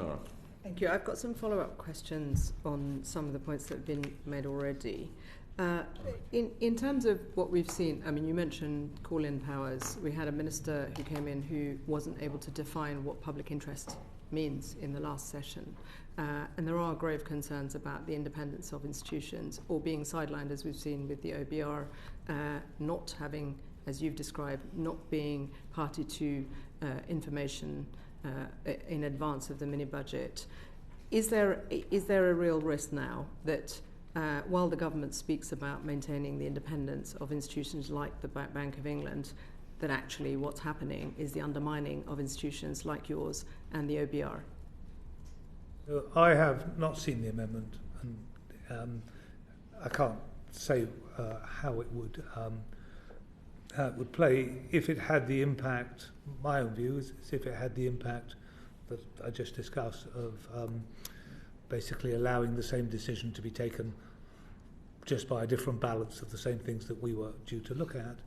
Rushanara. Thank you. I've got some follow-up questions on some of the points that have been made already. In terms of what we've seen, I mean, you mentioned call-in powers. We had a minister who came in who wasn't able to define what public interest means in the last session. And there are grave concerns about the independence of institutions or being sidelined, as we've seen with the OBR, not having, as you've described, not being party to information in advance of the mini-budget. Is there a real risk now that while the government speaks about maintaining the independence of institutions like the Bank of England, that actually what's happening is the undermining of institutions like yours and the OBR? I have not seen the amendment, and I can't say how it would play if it had the impact. My own view is if it had the impact that I just discussed of basically allowing the same decision to be taken just by a different balance of the same things that we were due to look at,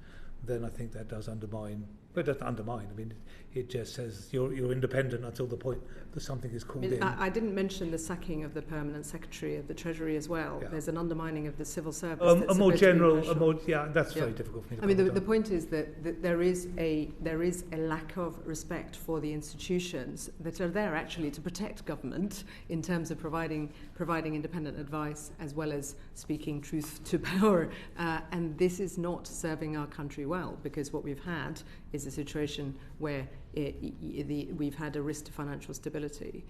then I think that does undermine. But it doesn't undermine. I mean, it just says you're independent until the point that something is called in. I didn't mention the sacking of the permanent secretary of the Treasury as well. Yeah. There's an undermining of the civil service. That's very difficult for me to comment on. The point is that there is a lack of respect for the institutions that are there actually to protect government in terms of providing independent advice as well as speaking truth to power. And this is not serving our country well, because what we've had is a situation where we've had a risk to financial stability.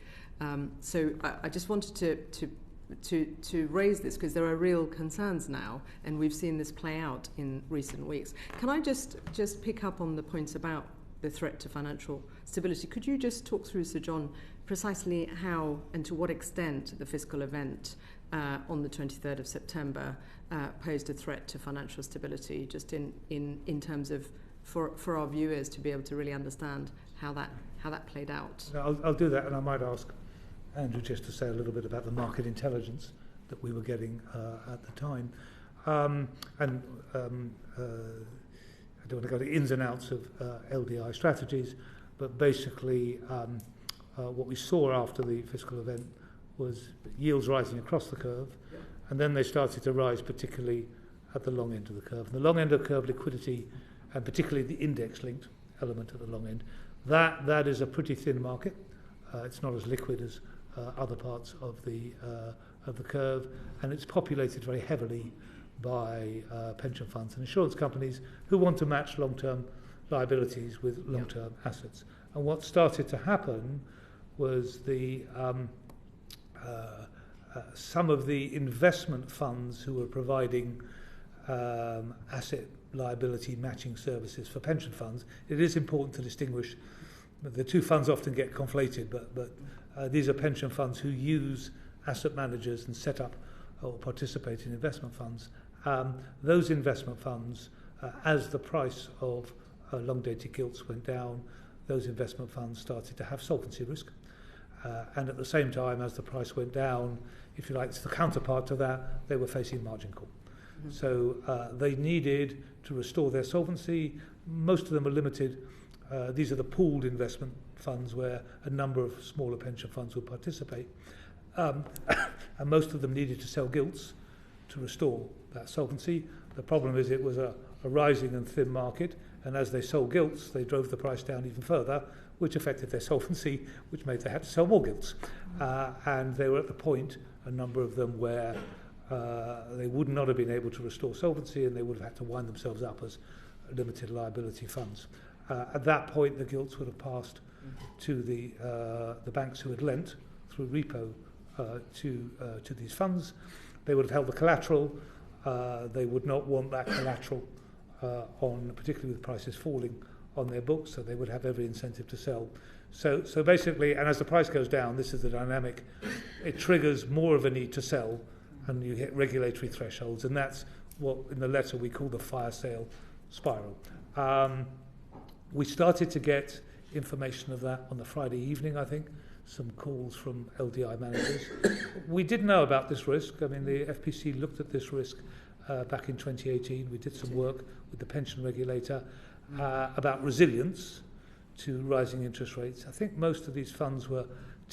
So I just wanted to raise this because there are real concerns now, and we've seen this play out in recent weeks. Can I just pick up on the points about the threat to financial stability? Could you just talk through, Sir John, precisely how and to what extent the fiscal event on the 23rd of September posed a threat to financial stability, just in terms of for our viewers to be able to really understand how that played out? I'll do that, and I might ask Andrew just to say a little bit about the market intelligence that we were getting at the time. I don't want to go to the ins and outs of LDI strategies, but basically what we saw after the fiscal event was yields rising across the curve, and then they started to rise particularly at the long end of the curve. And the long end of the curve liquidity, and particularly the index-linked element at the long end, that is a pretty thin market. It's not as liquid as other parts of the curve, and it's populated very heavily by pension funds and insurance companies who want to match long-term liabilities with long-term assets. And what started to happen was some of the investment funds who were providing asset liability matching services for pension funds. It is important to distinguish. The two funds often get conflated, but these are pension funds who use asset managers and set up or participate in investment funds. Those investment funds, as the price of long-dated gilts went down, those investment funds started to have solvency risk. And at the same time, as the price went down, if you like, it's the counterpart to that, they were facing margin call. Mm-hmm. So they needed to restore their solvency. Most of them are limited. These are the pooled investment funds where a number of smaller pension funds would participate. And most of them needed to sell gilts to restore that solvency. The problem is it was a rising and thin market, and as they sold gilts, they drove the price down even further, which affected their solvency, which made they had to sell more gilts. And they were at the point, a number of them, where they would not have been able to restore solvency, and they would have had to wind themselves up as limited liability funds. At that point, the gilts would have passed to the banks who had lent through repo to these funds. They would have held the collateral. They would not want that collateral particularly with prices falling, on their books, so they would have every incentive to sell. So basically, and as the price goes down, this is the dynamic, it triggers more of a need to sell, and you hit regulatory thresholds, and that's what in the letter we call the fire sale spiral. We started to get information of that on the Friday evening, I think, some calls from LDI managers. We did know about this risk. I mean, the FPC looked at this risk back in 2018. We did some work with the pension regulator about resilience to rising interest rates. I think most of these funds were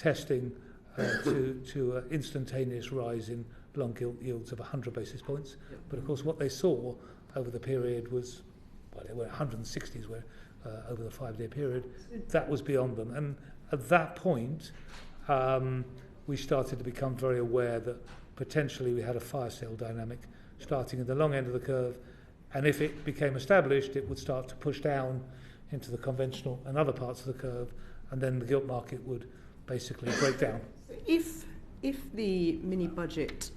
testing to an instantaneous rise in long gilt yields of 100 basis points. But of course what they saw over the period was, well, they were 160s where, over the 5-day period. That was beyond them. And at that point, we started to become very aware that potentially we had a fire sale dynamic starting at the long end of the curve, and if it became established, it would start to push down into the conventional and other parts of the curve, and then the gilt market would basically break down. If the mini budget